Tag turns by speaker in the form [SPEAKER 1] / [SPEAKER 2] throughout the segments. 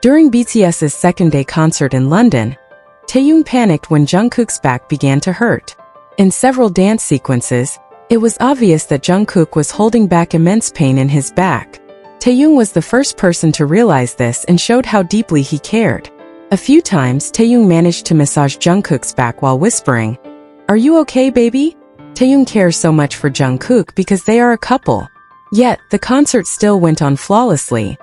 [SPEAKER 1] During BTS's second-day concert in London, Taehyung panicked when Jungkook's back began to hurt. In several dance sequences, it was obvious that Jungkook was holding back immense pain in his back. Taehyung was the first person to realize this and showed how deeply he cared. A few times, Taehyung managed to massage Jungkook's back while whispering, "Are you okay, baby?" Taehyung cares so much for Jungkook because they are a couple. Yet, the concert still went on flawlessly.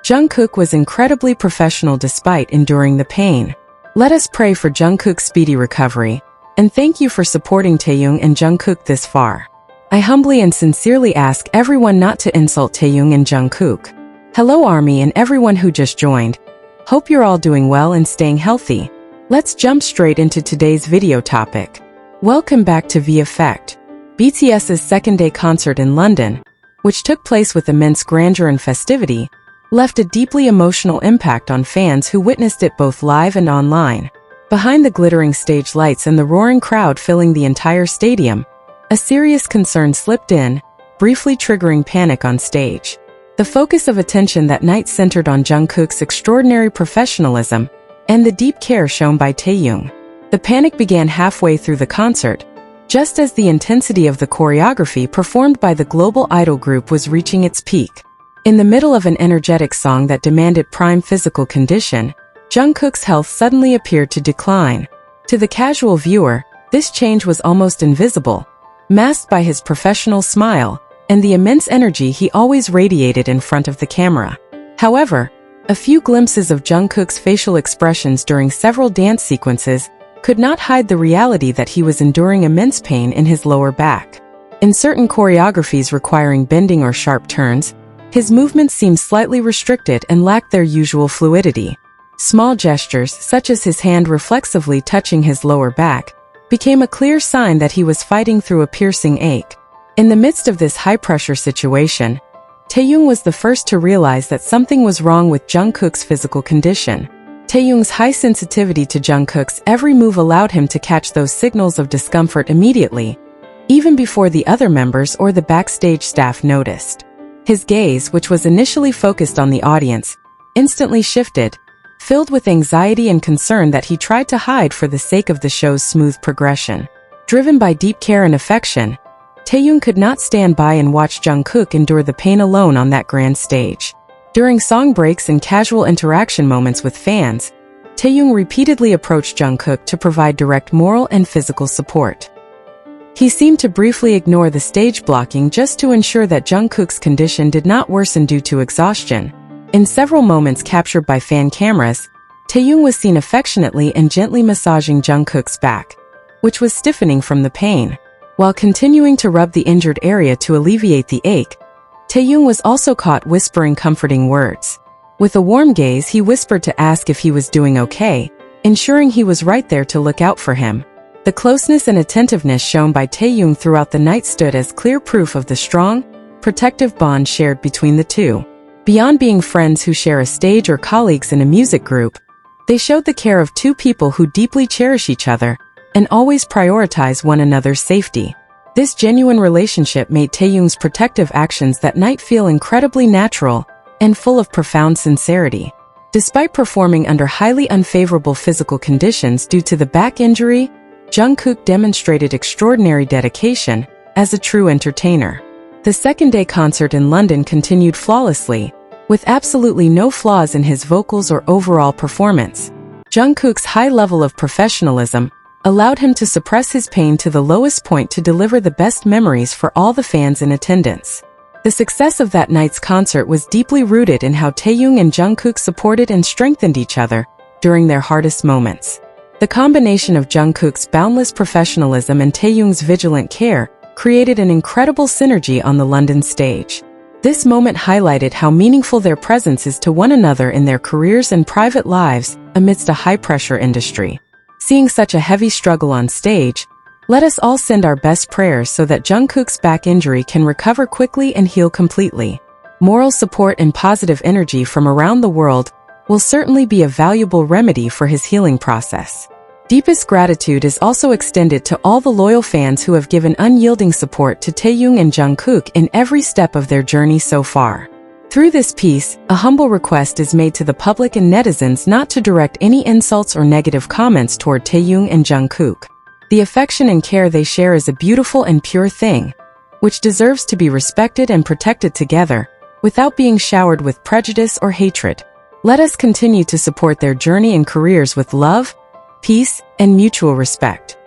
[SPEAKER 1] Jungkook was incredibly professional despite enduring the pain. Let us pray for Jungkook's speedy recovery, and thank you for supporting Taehyung and Jungkook this far. I humbly and sincerely ask everyone not to insult Taehyung and Jungkook. Hello ARMY and everyone who just joined. Hope you're all doing well and staying healthy. Let's jump straight into today's video topic. Welcome back to Vkook. BTS's second-day concert in London, which took place with immense grandeur and festivity, left a deeply emotional impact on fans who witnessed it both live and online. Behind the glittering stage lights and the roaring crowd filling the entire stadium, a serious concern slipped in, briefly triggering panic on stage. The focus of attention that night centered on Jungkook's extraordinary professionalism and the deep care shown by Taehyung. The panic began halfway through the concert, just as the intensity of the choreography performed by the global idol group was reaching its peak. In the middle of an energetic song that demanded prime physical condition, Jungkook's health suddenly appeared to decline. To the casual viewer, this change was almost invisible, masked by his professional smile and the immense energy he always radiated in front of the camera. However, a few glimpses of Jungkook's facial expressions during several dance sequences could not hide the reality that he was enduring immense pain in his lower back. In certain choreographies requiring bending or sharp turns, his movements seemed slightly restricted and lacked their usual fluidity. Small gestures, such as his hand reflexively touching his lower back, became a clear sign that he was fighting through a piercing ache. In the midst of this high-pressure situation, Taehyung was the first to realize that something was wrong with Jungkook's physical condition. Taehyung's high sensitivity to Jungkook's every move allowed him to catch those signals of discomfort immediately, even before the other members or the backstage staff noticed. His gaze, which was initially focused on the audience, instantly shifted, filled with anxiety and concern that he tried to hide for the sake of the show's smooth progression. Driven by deep care and affection, Taehyung could not stand by and watch Jungkook endure the pain alone on that grand stage. During song breaks and casual interaction moments with fans, Taehyung repeatedly approached Jungkook to provide direct moral and physical support. He seemed to briefly ignore the stage blocking just to ensure that Jungkook's condition did not worsen due to exhaustion. In several moments captured by fan cameras, Taehyung was seen affectionately and gently massaging Jungkook's back, which was stiffening from the pain. While continuing to rub the injured area to alleviate the ache, Taehyung was also caught whispering comforting words. With a warm gaze, he whispered to ask if he was doing okay, ensuring he was right there to look out for him. The closeness and attentiveness shown by Taehyung throughout the night stood as clear proof of the strong, protective bond shared between the two. Beyond being friends who share a stage or colleagues in a music group, they showed the care of two people who deeply cherish each other and always prioritize one another's safety. This genuine relationship made Taehyung's protective actions that night feel incredibly natural and full of profound sincerity. Despite performing under highly unfavorable physical conditions due to the back injury, Jungkook demonstrated extraordinary dedication as a true entertainer. The second-day concert in London continued flawlessly, with absolutely no flaws in his vocals or overall performance. Jungkook's high level of professionalism allowed him to suppress his pain to the lowest point to deliver the best memories for all the fans in attendance. The success of that night's concert was deeply rooted in how Taehyung and Jungkook supported and strengthened each other during their hardest moments. The combination of Jungkook's boundless professionalism and Taehyung's vigilant care created an incredible synergy on the London stage. This moment highlighted how meaningful their presence is to one another in their careers and private lives amidst a high-pressure industry. Seeing such a heavy struggle on stage, let us all send our best prayers so that Jungkook's back injury can recover quickly and heal completely. Moral support and positive energy from around the world will certainly be a valuable remedy for his healing process. Deepest gratitude is also extended to all the loyal fans who have given unyielding support to Taehyung and Jungkook in every step of their journey so far. Through this piece, a humble request is made to the public and netizens not to direct any insults or negative comments toward Taehyung and Jungkook. The affection and care they share is a beautiful and pure thing, which deserves to be respected and protected together, without being showered with prejudice or hatred. Let us continue to support their journey and careers with love, peace, and mutual respect.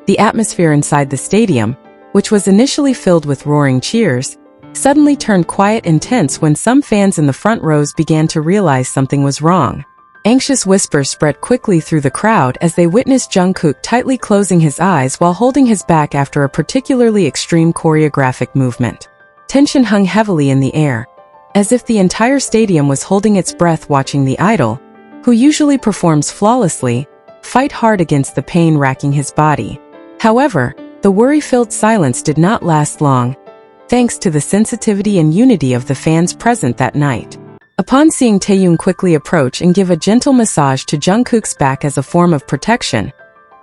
[SPEAKER 1] The atmosphere inside the stadium, which was initially filled with roaring cheers, suddenly turned quiet and tense when some fans in the front rows began to realize something was wrong. Anxious whispers spread quickly through the crowd as they witnessed Jungkook tightly closing his eyes while holding his back after a particularly extreme choreographic movement. Tension hung heavily in the air, as if the entire stadium was holding its breath watching the idol, who usually performs flawlessly, fight hard against the pain racking his body. However, the worry-filled silence did not last long, thanks to the sensitivity and unity of the fans present that night. Upon seeing Taehyung quickly approach and give a gentle massage to Jungkook's back as a form of protection,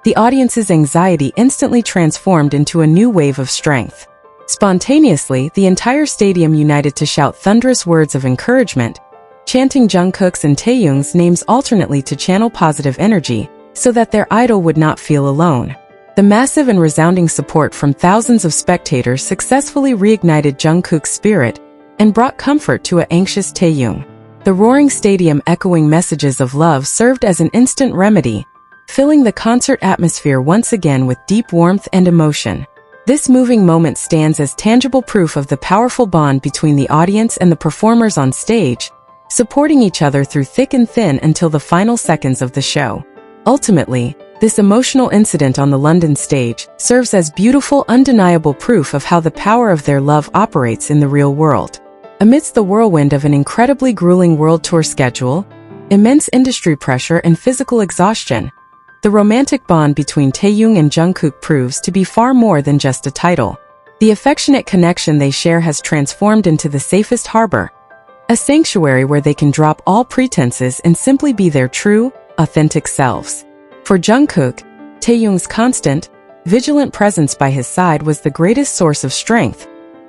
[SPEAKER 1] the audience's anxiety instantly transformed into a new wave of strength. Spontaneously, the entire stadium united to shout thunderous words of encouragement, chanting Jungkook's and Taehyung's names alternately to channel positive energy, so that their idol would not feel alone. The massive and resounding support from thousands of spectators successfully reignited Jungkook's spirit and brought comfort to an anxious Taehyung. The roaring stadium echoing messages of love served as an instant remedy, filling the concert atmosphere once again with deep warmth and emotion. This moving moment stands as tangible proof of the powerful bond between the audience and the performers on stage, supporting each other through thick and thin until the final seconds of the show. Ultimately, this emotional incident on the London stage serves as beautiful, undeniable proof of how the power of their love operates in the real world. Amidst the whirlwind of an incredibly grueling world tour schedule, immense industry pressure and physical exhaustion, the romantic bond between Taehyung and Jungkook proves to be far more than just a title. The affectionate connection they share has transformed into the safest harbor, a sanctuary where they can drop all pretenses and simply be their true, authentic selves. For Jungkook, Taehyung's constant, vigilant presence by his side was the greatest source of strength,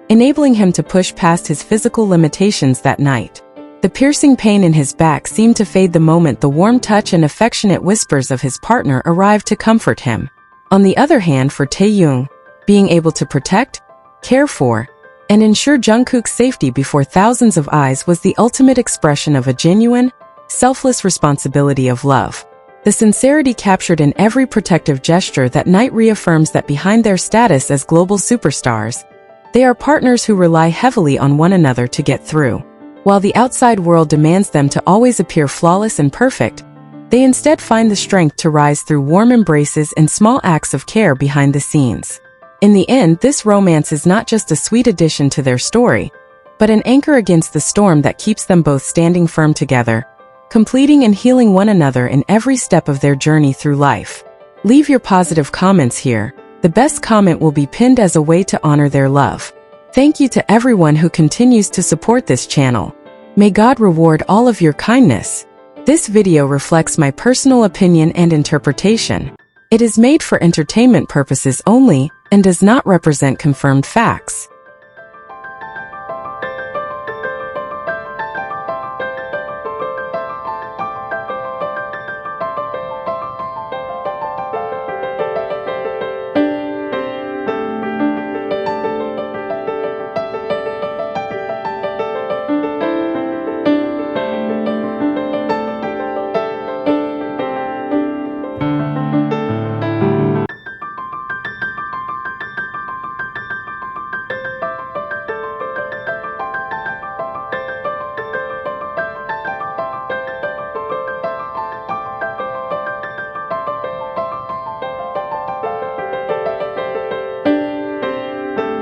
[SPEAKER 1] enabling him to push past his physical limitations that night. The piercing pain in his back seemed to fade the moment the warm touch and affectionate whispers of his partner arrived to comfort him. On the other hand, for Taehyung, being able to protect, care for, and ensure Jungkook's safety before thousands of eyes was the ultimate expression of a genuine, selfless responsibility of love. The sincerity captured in every protective gesture that night reaffirms that behind their status as global superstars, they are partners who rely heavily on one another to get through. While the outside world demands them to always appear flawless and perfect, they instead find the strength to rise through warm embraces and small acts of care behind the scenes. In the end, this romance is not just a sweet addition to their story, but an anchor against the storm that keeps them both standing firm together, completing and healing one another in every step of their journey through life. Leave your positive comments here. The best comment will be pinned as a way to honor their love. Thank you to everyone who continues to support this channel. May God reward all of your kindness. This video reflects my personal opinion and interpretation. It is made for entertainment purposes only and does not represent confirmed facts.